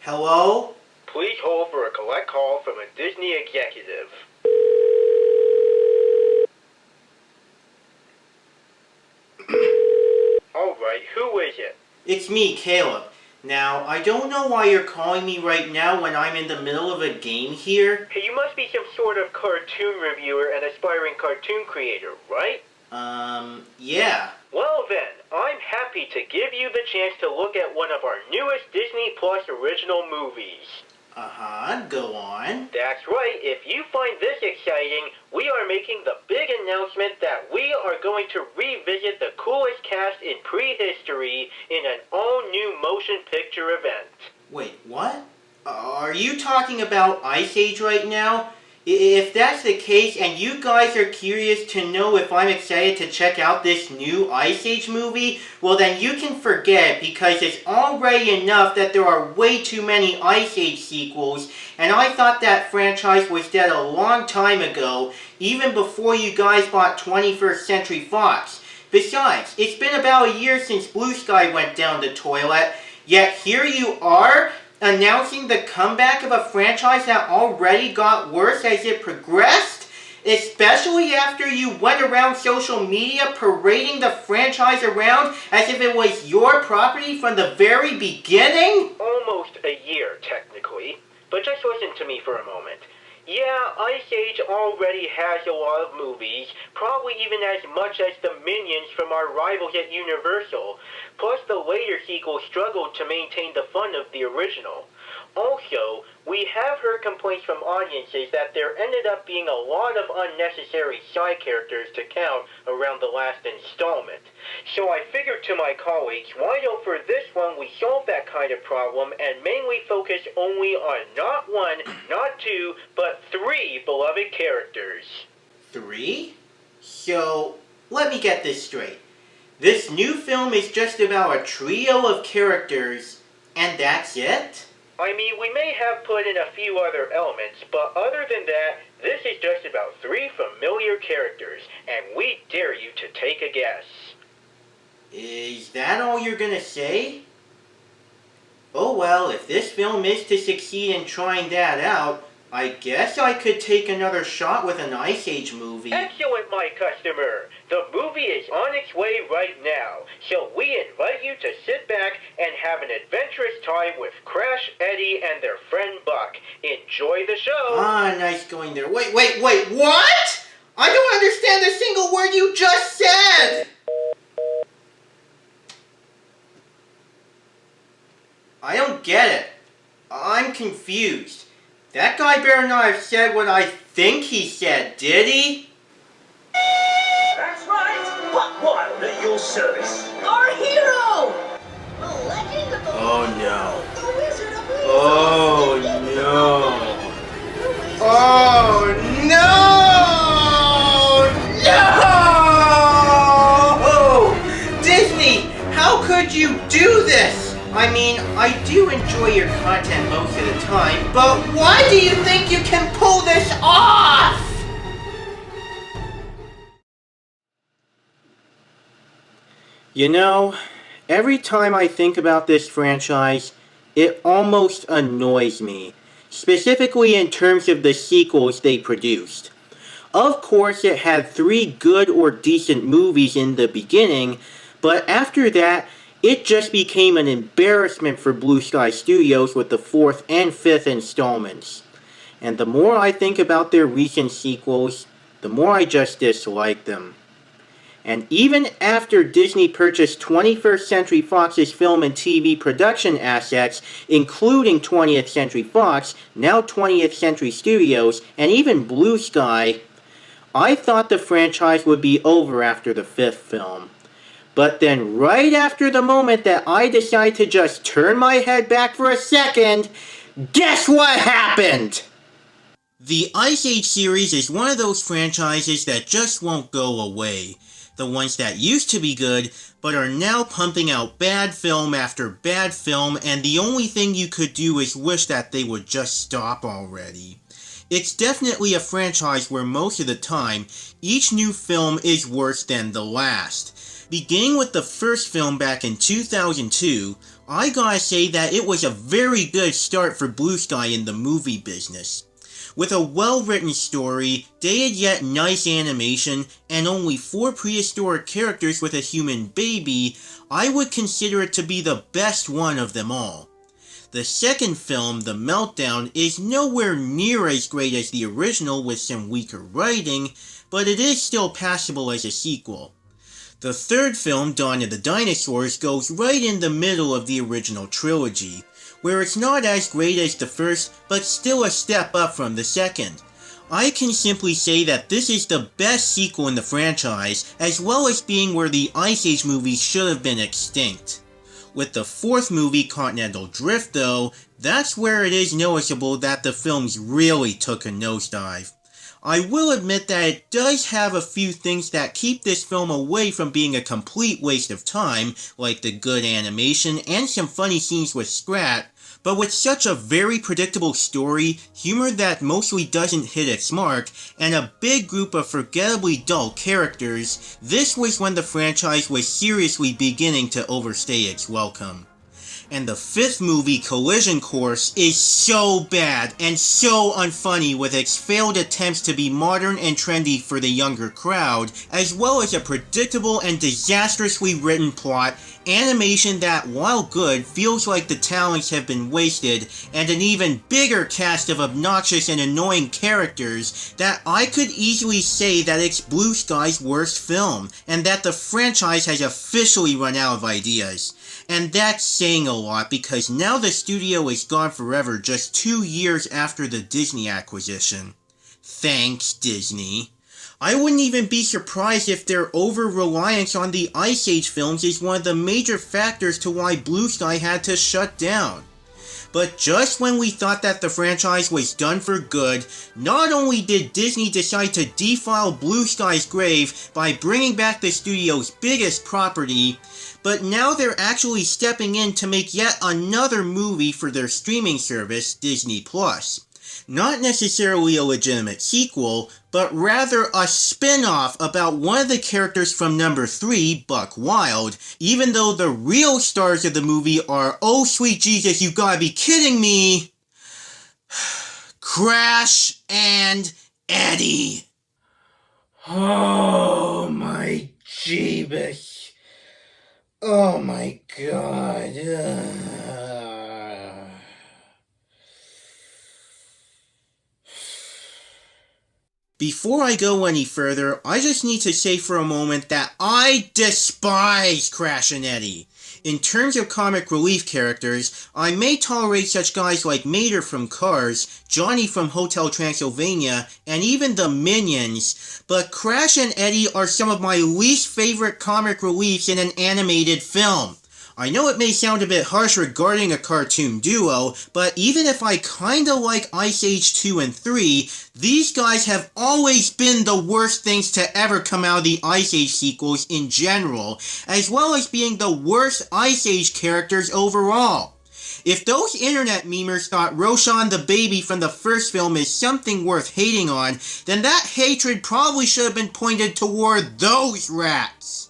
Hello? Please hold for a collect call from a Disney executive. Alright, who is it? It's me, Caleb. Now, I don't know why you're calling me right now when I'm in the middle of a game here. Hey, you must be some sort of cartoon reviewer and aspiring cartoon creator, right? Yeah. Well then, I'm happy to give you the chance to look at one of our newest Disney Plus original movies. Uh-huh, go on. That's right, if you find this exciting, we are making the big announcement that we are going to revisit the coolest cast in prehistory in an all-new motion picture event. Wait, what? Are you talking about Ice Age right now? If that's the case, and you guys are curious to know if I'm excited to check out this new Ice Age movie, well then you can forget it, because it's already enough that there are way too many Ice Age sequels, and I thought that franchise was dead a long time ago, even before you guys bought 21st Century Fox. Besides, it's been about a year since Blue Sky went down the toilet, yet here you are, announcing the comeback of a franchise that already got worse as it progressed? Especially after you went around social media parading the franchise around as if it was your property from the very beginning? Almost a year, technically. But just listen to me for a moment. Yeah, Ice Age already has a lot of movies, probably even as much as the Minions from our rivals at Universal. Plus, the later sequels struggled to maintain the fun of the original. Also, we have heard complaints from audiences that there ended up being a lot of unnecessary side characters to count around the last installment. So I figured to my colleagues, why don't for this one we solve that kind of problem and mainly focus only on not one, not two, but three beloved characters. 3? So, let me get this straight. This new film is just about a trio of characters, and that's it? I mean, we may have put in a few other elements, but other than that, this is just about three familiar characters, and we dare you to take a guess. Is that all you're gonna say? Oh well, if this film is to succeed in trying that out, I guess I could take another shot with an Ice Age movie. Excellent, my customer! The movie is on its way right now, so we invite you to sit back and have an adventurous time with Crash, Eddie, and their friend Buck. Enjoy the show! Ah, nice going there. Wait, what? I don't understand a single word you just said! I don't get it. I'm confused. That guy better not have said what I think he said, did he? That's right! Buckwild at your service! Our hero! The legend of the Oh no. The Wizard of Oz! Oh no. Oh no! No! Disney, how could you do this? I mean, I do enjoy your content most of the time, but why do you think you can pull this off? You know, every time I think about this franchise, it almost annoys me, specifically in terms of the sequels they produced. Of course, it had 3 good or decent movies in the beginning, but after that, it just became an embarrassment for Blue Sky Studios with the 4th and 5th installments. And the more I think about their recent sequels, the more I just dislike them. And even after Disney purchased 21st Century Fox's film and TV production assets, including 20th Century Fox, now 20th Century Studios, and even Blue Sky, I thought the franchise would be over after the 5th film. But then right after the moment that I decided to just turn my head back for a second, guess what happened? The Ice Age series is one of those franchises that just won't go away. The ones that used to be good, but are now pumping out bad film after bad film, and the only thing you could do is wish that they would just stop already. It's definitely a franchise where most of the time, each new film is worse than the last. Beginning with the first film back in 2002, I gotta say that it was a very good start for Blue Sky in the movie business. With a well-written story, dated yet nice animation, and only 4 prehistoric characters with a human baby, I would consider it to be the best one of them all. The second film, The Meltdown, is nowhere near as great as the original with some weaker writing, but it is still passable as a sequel. The third film, Dawn of the Dinosaurs, goes right in the middle of the original trilogy, where it's not as great as the first, but still a step up from the second. I can simply say that this is the best sequel in the franchise, as well as being where the Ice Age movies should have been extinct. With the fourth movie, Continental Drift, though, that's where it is noticeable that the films really took a nosedive. I will admit that it does have a few things that keep this film away from being a complete waste of time, like the good animation and some funny scenes with Scrat, but with such a very predictable story, humor that mostly doesn't hit its mark, and a big group of forgettably dull characters, this was when the franchise was seriously beginning to overstay its welcome. And the fifth movie, Collision Course, is so bad and so unfunny with its failed attempts to be modern and trendy for the younger crowd, as well as a predictable and disastrously written plot, animation that, while good, feels like the talents have been wasted, and an even bigger cast of obnoxious and annoying characters, that I could easily say that it's Blue Sky's worst film, and that the franchise has officially run out of ideas. And that's saying a lot because now the studio is gone forever just 2 years after the Disney acquisition. Thanks, Disney. I wouldn't even be surprised if their over-reliance on the Ice Age films is one of the major factors to why Blue Sky had to shut down. But just when we thought that the franchise was done for good, not only did Disney decide to defile Blue Sky's grave by bringing back the studio's biggest property, but now they're actually stepping in to make yet another movie for their streaming service, Disney+. Not necessarily a legitimate sequel, but rather a spin-off about one of the characters from number 3, Buck Wild, even though the real stars of the movie are, oh sweet Jesus, you gotta be kidding me, Crash and Eddie. Oh my Jeebus. Oh my God. Before I go any further, I just need to say for a moment that I despise Crash and Eddie. In terms of comic relief characters, I may tolerate such guys like Mater from Cars, Johnny from Hotel Transylvania, and even the Minions, but Crash and Eddie are some of my least favorite comic reliefs in an animated film. I know it may sound a bit harsh regarding a cartoon duo, but even if I kinda like Ice Age 2 and 3, these guys have always been the worst things to ever come out of the Ice Age sequels in general, as well as being the worst Ice Age characters overall. If those internet memers thought Roshan the baby from the first film is something worth hating on, then that hatred probably should have been pointed toward those rats.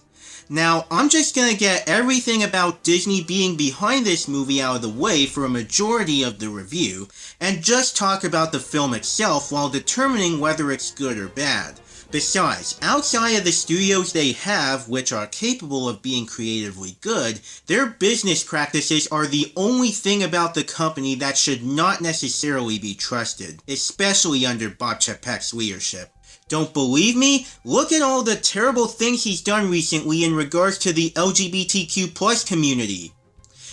Now, I'm just gonna get everything about Disney being behind this movie out of the way for a majority of the review, and just talk about the film itself while determining whether it's good or bad. Besides, outside of the studios they have, which are capable of being creatively good, their business practices are the only thing about the company that should not necessarily be trusted, especially under Bob Chapek's leadership. Don't believe me? Look at all the terrible things he's done recently in regards to the LGBTQ+ community.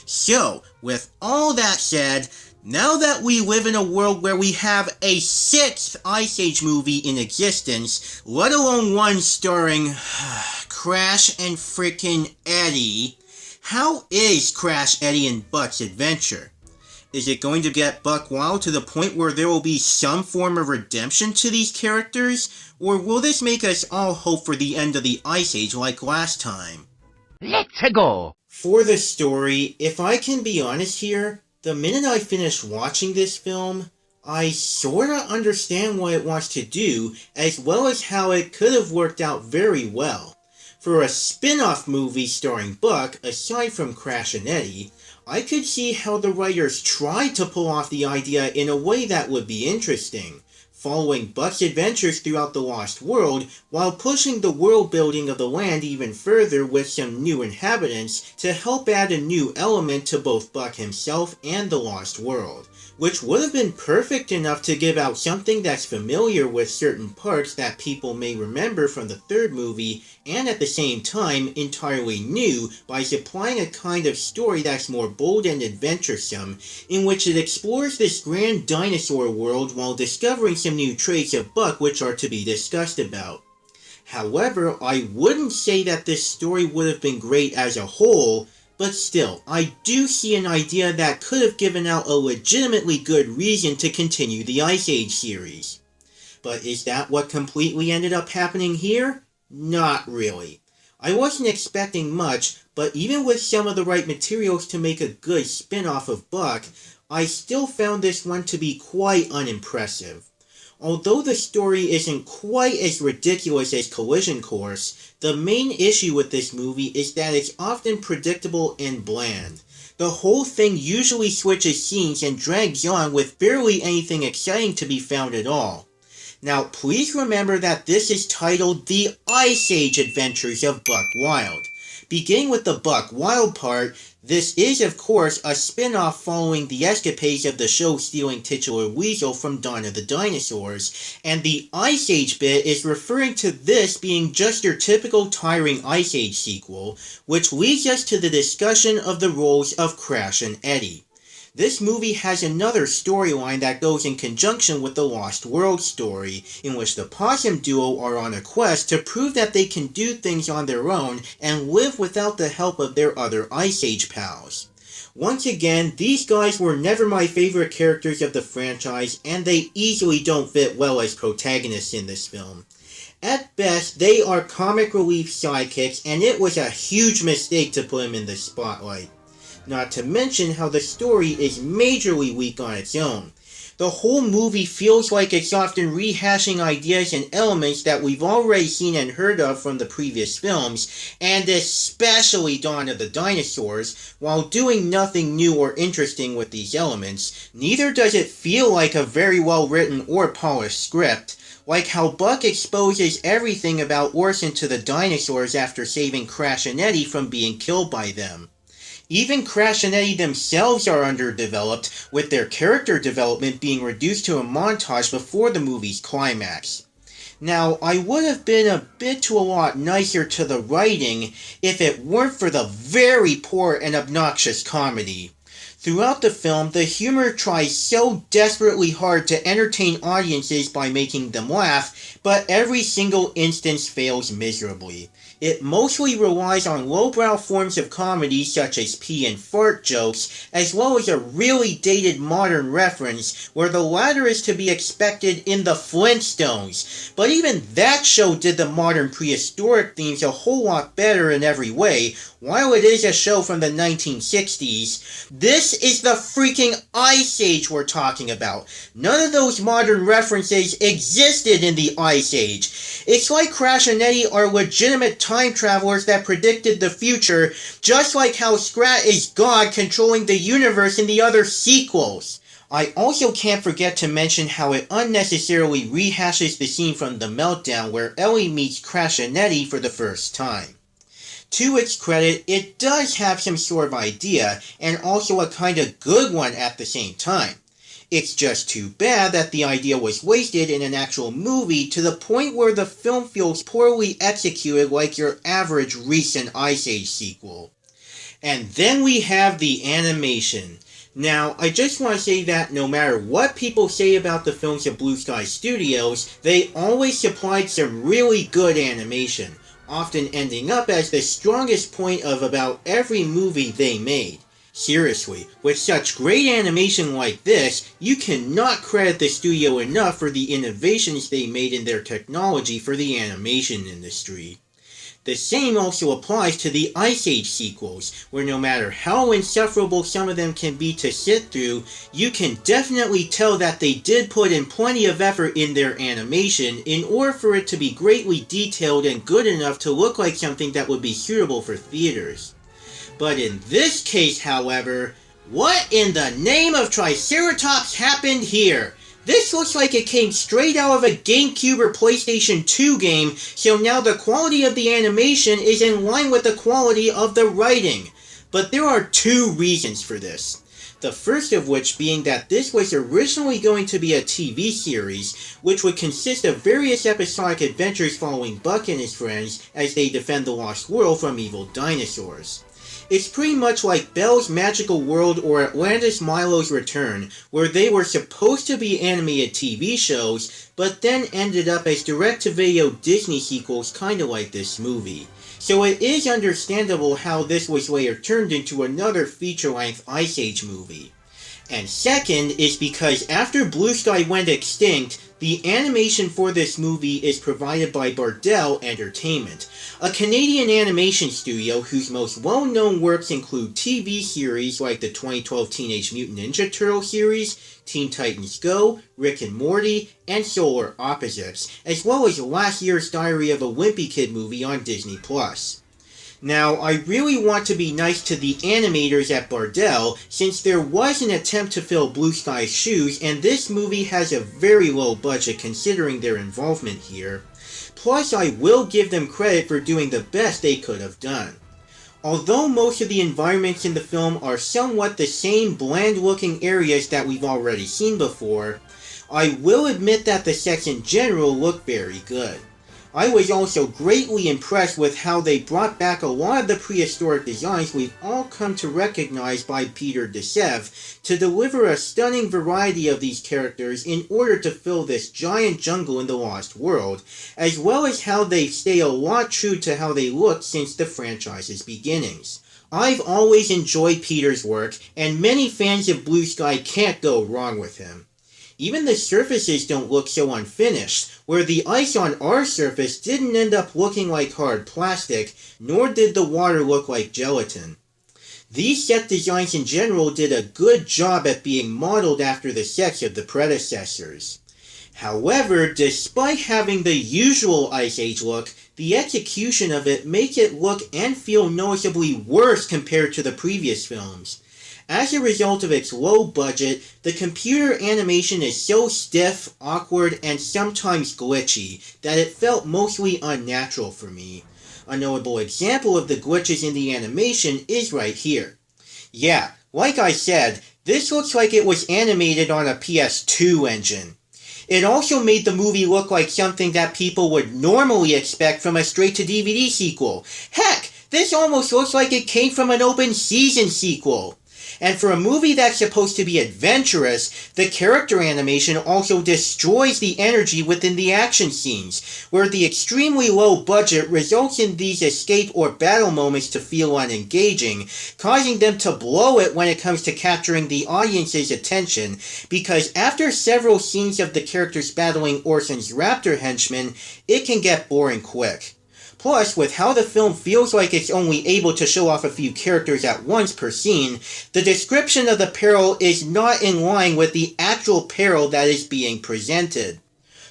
So, with all that said, now that we live in a world where we have a 6th Ice Age movie in existence, let alone one starring Crash and frickin' Eddie, how is Crash, Eddie, and Buck's adventure? Is it going to get Buck Wild to the point where there will be some form of redemption to these characters? Or will this make us all hope for the end of the Ice Age like last time? Let's go! For the story, if I can be honest here, the minute I finished watching this film, I sorta understand what it wants to do, as well as how it could have worked out very well. For a spin-off movie starring Buck, aside from Crash and Eddie, I could see how the writers tried to pull off the idea in a way that would be interesting, following Buck's adventures throughout the Lost World while pushing the world building of the land even further with some new inhabitants to help add a new element to both Buck himself and the Lost World, which would have been perfect enough to give out something that's familiar with certain parts that people may remember from the third movie, and at the same time entirely new by supplying a kind of story that's more bold and adventuresome, in which it explores this grand dinosaur world while discovering some new traits of Buck which are to be discussed about. However, I wouldn't say that this story would have been great as a whole, but still, I do see an idea that could have given out a legitimately good reason to continue the Ice Age series. But is that what completely ended up happening here? Not really. I wasn't expecting much, but even with some of the right materials to make a good spin-off of Buck, I still found this one to be quite unimpressive. Although the story isn't quite as ridiculous as Collision Course, the main issue with this movie is that it's often predictable and bland. The whole thing usually switches scenes and drags on with barely anything exciting to be found at all. Now, please remember that this is titled The Ice Age Adventures of Buck Wild. Beginning with the Buck Wild part, this is of course a spin-off following the escapades of the show-stealing titular weasel from Dawn of the Dinosaurs, and the Ice Age bit is referring to this being just your typical tiring Ice Age sequel, which leads us to the discussion of the roles of Crash and Eddie. This movie has another storyline that goes in conjunction with the Lost World story, in which the Possum duo are on a quest to prove that they can do things on their own and live without the help of their other Ice Age pals. Once again, these guys were never my favorite characters of the franchise, and they easily don't fit well as protagonists in this film. At best, they are comic relief sidekicks, and it was a huge mistake to put them in the spotlight. Not to mention how the story is majorly weak on its own. The whole movie feels like it's often rehashing ideas and elements that we've already seen and heard of from the previous films, and especially Dawn of the Dinosaurs, while doing nothing new or interesting with these elements. Neither does it feel like a very well written or polished script, like how Buck exposes everything about Orson to the dinosaurs after saving Crash and Eddie from being killed by them. Even Crash and Eddie themselves are underdeveloped, with their character development being reduced to a montage before the movie's climax. Now, I would have been a bit to a lot nicer to the writing if it weren't for the very poor and obnoxious comedy. Throughout the film, the humor tries so desperately hard to entertain audiences by making them laugh, but every single instance fails miserably. It mostly relies on lowbrow forms of comedy such as pee and fart jokes, as well as a really dated modern reference, where the latter is to be expected in the Flintstones. But even that show did the modern prehistoric themes a whole lot better in every way, while it is a show from the 1960s. This is the freaking Ice Age we're talking about. None of those modern references existed in the Ice Age. It's like Crash and Eddie are legitimate time travelers that predicted the future, just like how Scrat is God controlling the universe in the other sequels. I also can't forget to mention how it unnecessarily rehashes the scene from The Meltdown where Ellie meets Crash and Eddie for the first time. To its credit, it does have some sort of idea, and also a kind of good one at the same time. It's just too bad that the idea was wasted in an actual movie to the point where the film feels poorly executed like your average recent Ice Age sequel. And then we have the animation. Now, I just want to say that no matter what people say about the films of Blue Sky Studios, they always supplied some really good animation, often ending up as the strongest point of about every movie they made. Seriously, with such great animation like this, you cannot credit the studio enough for the innovations they made in their technology for the animation industry. The same also applies to the Ice Age sequels, where no matter how insufferable some of them can be to sit through, you can definitely tell that they did put in plenty of effort in their animation in order for it to be greatly detailed and good enough to look like something that would be suitable for theaters. But in this case, however, what in the name of Triceratops happened here? This looks like it came straight out of a GameCube or PlayStation 2 game, so now the quality of the animation is in line with the quality of the writing. But there are two reasons for this. The first of which being that this was originally going to be a TV series, which would consist of various episodic adventures following Buck and his friends as they defend the Lost World from evil dinosaurs. It's pretty much like Belle's Magical World or Atlantis Milo's Return, where they were supposed to be animated TV shows, but then ended up as direct-to-video Disney sequels kinda like this movie. So it is understandable how this was later turned into another feature-length Ice Age movie. And second is because after Blue Sky went extinct, the animation for this movie is provided by Bardel Entertainment, a Canadian animation studio whose most well-known works include TV series like the 2012 Teenage Mutant Ninja Turtles series, Teen Titans Go, Rick and Morty, and Solar Opposites, as well as last year's Diary of a Wimpy Kid movie on Disney+. Now, I really want to be nice to the animators at Bardel, since there was an attempt to fill Blue Sky's shoes, and this movie has a very low budget considering their involvement here. Plus, I will give them credit for doing the best they could have done. Although most of the environments in the film are somewhat the same bland-looking areas that we've already seen before, I will admit that the sets in general look very good. I was also greatly impressed with how they brought back a lot of the prehistoric designs we've all come to recognize by Peter DeSev to deliver a stunning variety of these characters in order to fill this giant jungle in the Lost World, as well as how they stay a lot true to how they looked since the franchise's beginnings. I've always enjoyed Peter's work, and many fans of Blue Sky can't go wrong with him. Even the surfaces don't look so unfinished, where the ice on our surface didn't end up looking like hard plastic, nor did the water look like gelatin. These set designs in general did a good job at being modeled after the sets of the predecessors. However, despite having the usual Ice Age look, the execution of it makes it look and feel noticeably worse compared to the previous films. As a result of its low budget, the computer animation is so stiff, awkward, and sometimes glitchy that it felt mostly unnatural for me. A notable example of the glitches in the animation is right here. Yeah, like I said, this looks like it was animated on a PS2 engine. It also made the movie look like something that people would normally expect from a straight-to-DVD sequel. Heck, this almost looks like it came from an open season sequel. And for a movie that's supposed to be adventurous, the character animation also destroys the energy within the action scenes, where the extremely low budget results in these escape or battle moments to feel unengaging, causing them to blow it when it comes to capturing the audience's attention, because after several scenes of the characters battling Orson's raptor henchmen, it can get boring quick. Plus, with how the film feels like it's only able to show off a few characters at once per scene, the description of the peril is not in line with the actual peril that is being presented.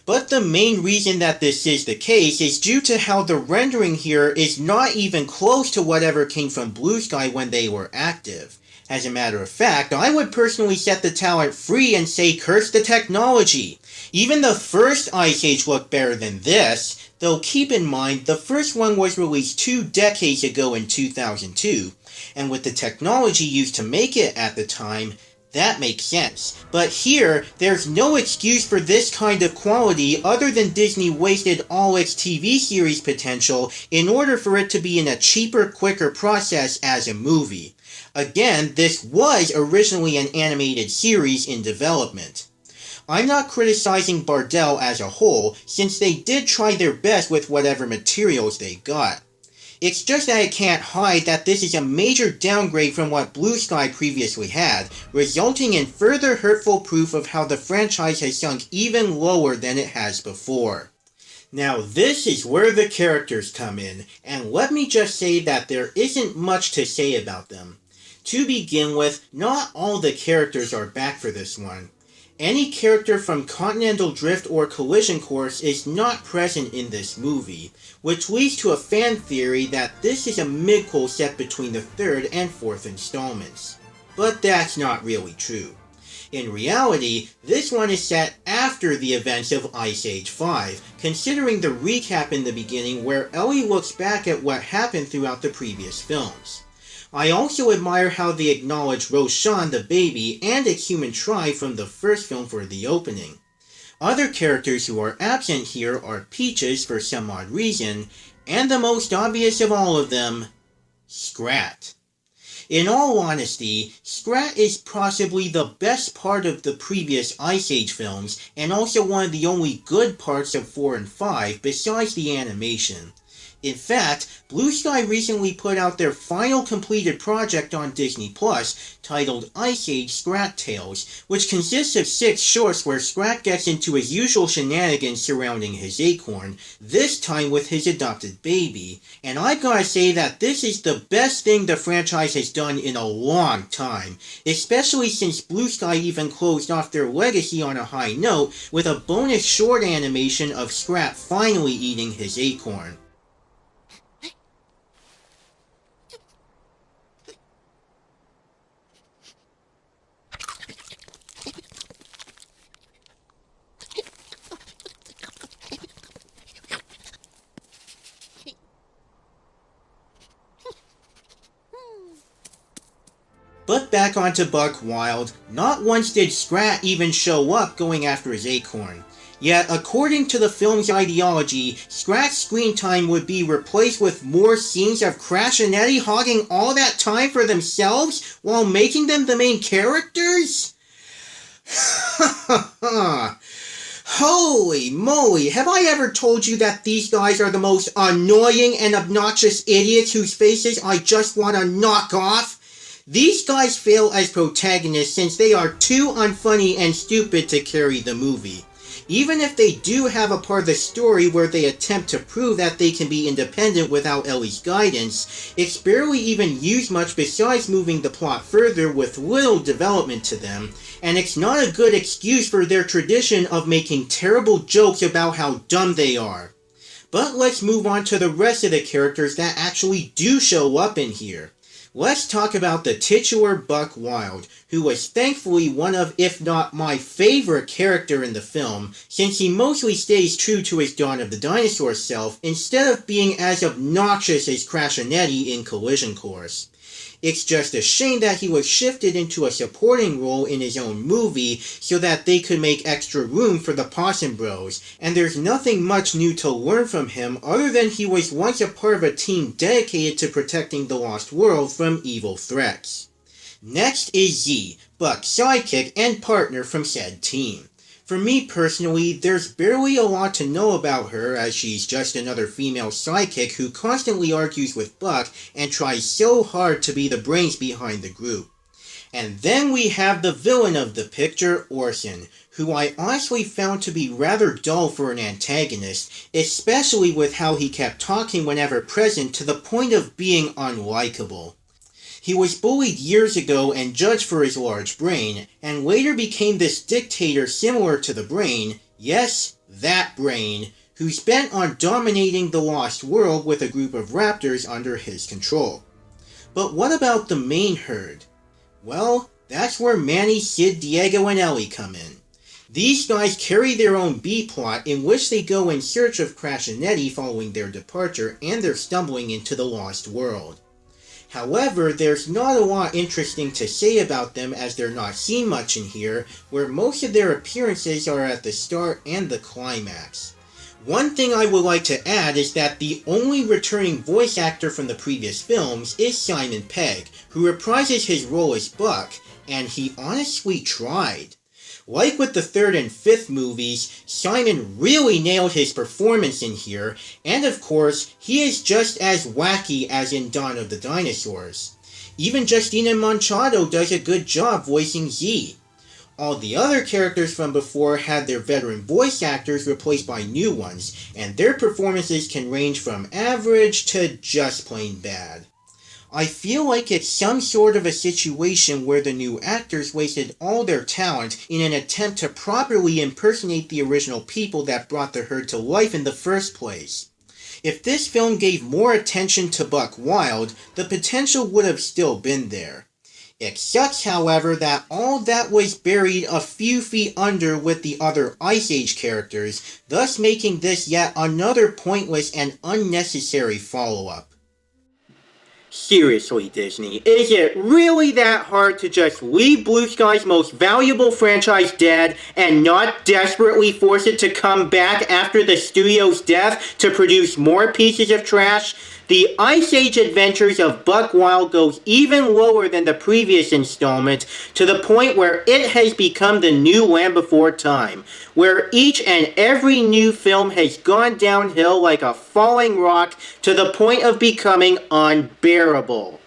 But the main reason that this is the case is due to how the rendering here is not even close to whatever came from Blue Sky when they were active. As a matter of fact, I would personally set the talent free and say curse the technology. Even the first Ice Age looked better than this, though keep in mind the first one was released 2 decades ago in 2002, and with the technology used to make it at the time, that makes sense. But here, there's no excuse for this kind of quality other than Disney wasted all its TV series potential in order for it to be in a cheaper, quicker process as a movie. Again, this was originally an animated series in development. I'm not criticizing Bardel as a whole, since they did try their best with whatever materials they got. It's just that I can't hide that this is a major downgrade from what Blue Sky previously had, resulting in further hurtful proof of how the franchise has sunk even lower than it has before. Now this is where the characters come in, and let me just say that there isn't much to say about them. To begin with, not all the characters are back for this one. Any character from Continental Drift or Collision Course is not present in this movie, which leads to a fan theory that this is a midquel set between the third and fourth installments. But that's not really true. In reality, this one is set after the events of Ice Age 5, considering the recap in the beginning where Ellie looks back at what happened throughout the previous films. I also admire how they acknowledge Roshan the baby and its human tribe from the first film for the opening. Other characters who are absent here are Peaches for some odd reason, and the most obvious of all of them, Scrat. In all honesty, Scrat is possibly the best part of the previous Ice Age films, and also one of the only good parts of 4 and 5 besides the animation. In fact, Blue Sky recently put out their final completed project on Disney Plus, titled Ice Age Scrat Tales, which consists of 6 shorts where Scrat gets into his usual shenanigans surrounding his acorn, this time with his adopted baby. And I gotta say that this is the best thing the franchise has done in a long time, especially since Blue Sky even closed off their legacy on a high note with a bonus short animation of Scrat finally eating his acorn. But back onto Buck Wild, not once did Scrat even show up going after his acorn. Yet, according to the film's ideology, Scrat's screen time would be replaced with more scenes of Crash and Eddie hogging all that time for themselves while making them the main characters? Holy moly, have I ever told you that these guys are the most annoying and obnoxious idiots whose faces I just want to knock off? These guys fail as protagonists since they are too unfunny and stupid to carry the movie. Even if they do have a part of the story where they attempt to prove that they can be independent without Ellie's guidance, it's barely even used much besides moving the plot further with little development to them, and it's not a good excuse for their tradition of making terrible jokes about how dumb they are. But let's move on to the rest of the characters that actually do show up in here. Let's talk about the titular Buck Wild, who was thankfully one of, if not my favorite character in the film, since he mostly stays true to his Dawn of the Dinosaur self instead of being as obnoxious as Crash and Eddie in Collision Course. It's just a shame that he was shifted into a supporting role in his own movie so that they could make extra room for the Possum Bros, and there's nothing much new to learn from him other than he was once a part of a team dedicated to protecting the Lost World from evil threats. Next is Z, Buck's sidekick and partner from said team. For me personally, there's barely a lot to know about her as she's just another female sidekick who constantly argues with Buck and tries so hard to be the brains behind the group. And then we have the villain of the picture, Orson, who I honestly found to be rather dull for an antagonist, especially with how he kept talking whenever present to the point of being unlikable. He was bullied years ago and judged for his large brain, and later became this dictator similar to the Brain, yes, that Brain, who's bent on dominating the Lost World with a group of raptors under his control. But what about the main herd? Well, that's where Manny, Sid, Diego, and Ellie come in. These guys carry their own B-plot in which they go in search of Crash and Eddie following their departure and their stumbling into the Lost World. However, there's not a lot interesting to say about them as they're not seen much in here, where most of their appearances are at the start and the climax. One thing I would like to add is that the only returning voice actor from the previous films is Simon Pegg, who reprises his role as Buck, and he honestly tried. Like with the third and fifth movies, Simon really nailed his performance in here, and of course, he is just as wacky as in Dawn of the Dinosaurs. Even Justina Machado does a good job voicing Z. All the other characters from before had their veteran voice actors replaced by new ones, and their performances can range from average to just plain bad. I feel like it's some sort of a situation where the new actors wasted all their talent in an attempt to properly impersonate the original people that brought the herd to life in the first place. If this film gave more attention to Buck Wild, the potential would have still been there. It sucks, however, that all that was buried a few feet under with the other Ice Age characters, thus making this yet another pointless and unnecessary follow-up. Seriously, Disney, is it really that hard to just leave Blue Sky's most valuable franchise dead and not desperately force it to come back after the studio's death to produce more pieces of trash? The Ice Age Adventures of Buck Wild goes even lower than the previous installment, to the point where it has become the new Land Before Time, where each and every new film has gone downhill like a falling rock to the point of becoming unbearable.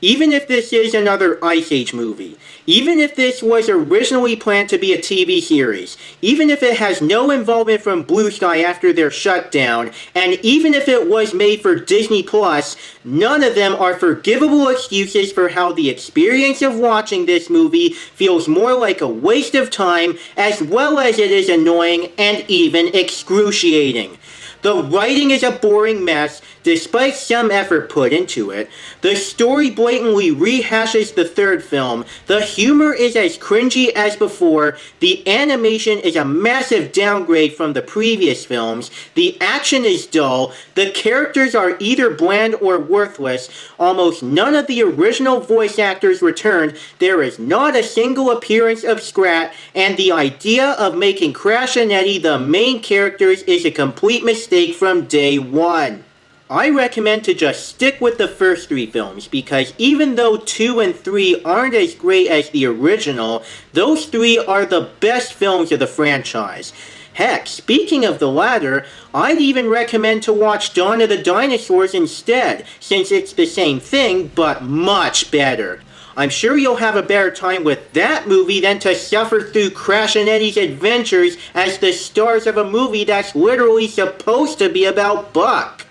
Even if this is another Ice Age movie, even if this was originally planned to be a TV series, even if it has no involvement from Blue Sky after their shutdown, and even if it was made for Disney Plus, none of them are forgivable excuses for how the experience of watching this movie feels more like a waste of time, as well as it is annoying and even excruciating. The writing is a boring mess, despite some effort put into it. The story blatantly rehashes the third film. The humor is as cringy as before. The animation is a massive downgrade from the previous films. The action is dull. The characters are either bland or worthless. Almost none of the original voice actors returned. There is not a single appearance of Scrat, and the idea of making Crash and Eddie the main characters is a complete mistake from day one. I recommend to just stick with the first three films, because even though 2 and 3 aren't as great as the original, those three are the best films of the franchise. Heck, speaking of the latter, I'd even recommend to watch Dawn of the Dinosaurs instead, since it's the same thing, but much better. I'm sure you'll have a better time with that movie than to suffer through Crash and Eddie's adventures as the stars of a movie that's literally supposed to be about Buck.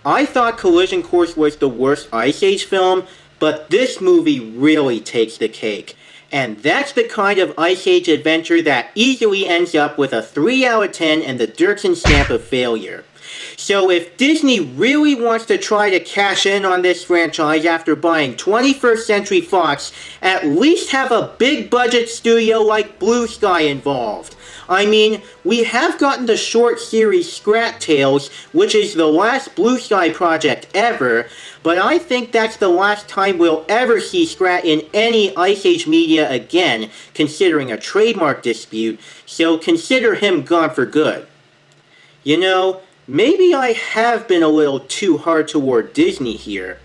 I thought Collision Course was the worst Ice Age film, but this movie really takes the cake. And that's the kind of Ice Age adventure that easily ends up with a 3 out of 10 and the Dirksen stamp of failure. So if Disney really wants to try to cash in on this franchise after buying 21st Century Fox, at least have a big budget studio like Blue Sky involved. I mean, we have gotten the short series Scrat Tales, which is the last Blue Sky project ever, but I think that's the last time we'll ever see Scrat in any Ice Age media again, considering a trademark dispute, so consider him gone for good. You know, maybe I have been a little too hard toward Disney here.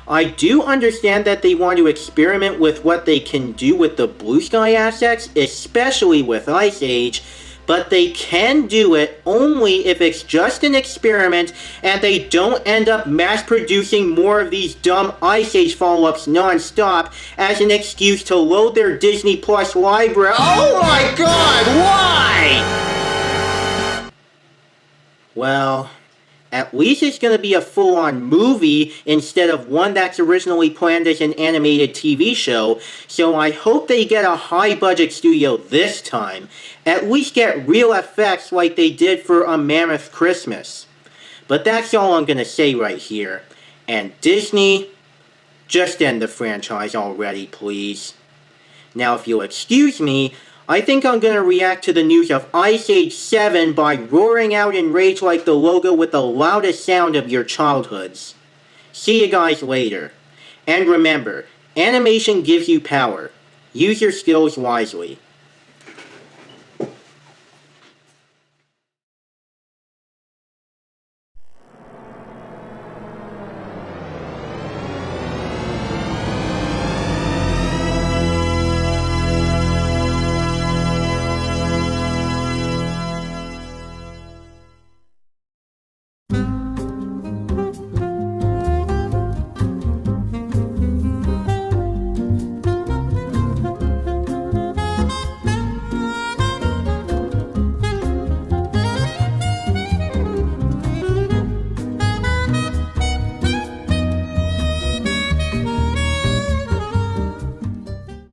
I do understand that they want to experiment with what they can do with the Blue Sky assets, especially with Ice Age, but they can do it only if it's just an experiment and they don't end up mass-producing more of these dumb Ice Age follow-ups non-stop as an excuse to load their Disney Plus library. Oh my god, why?! Well, at least it's going to be a full-on movie instead of one that's originally planned as an animated TV show, so I hope they get a high-budget studio this time. At least get real effects like they did for A Mammoth Christmas. But that's all I'm going to say right here. And Disney, just end the franchise already, please. Now, if you'll excuse me, I think I'm going to react to the news of Ice Age 7 by roaring out in rage like the logo with the loudest sound of your childhoods. See you guys later. And remember, animation gives you power. Use your skills wisely.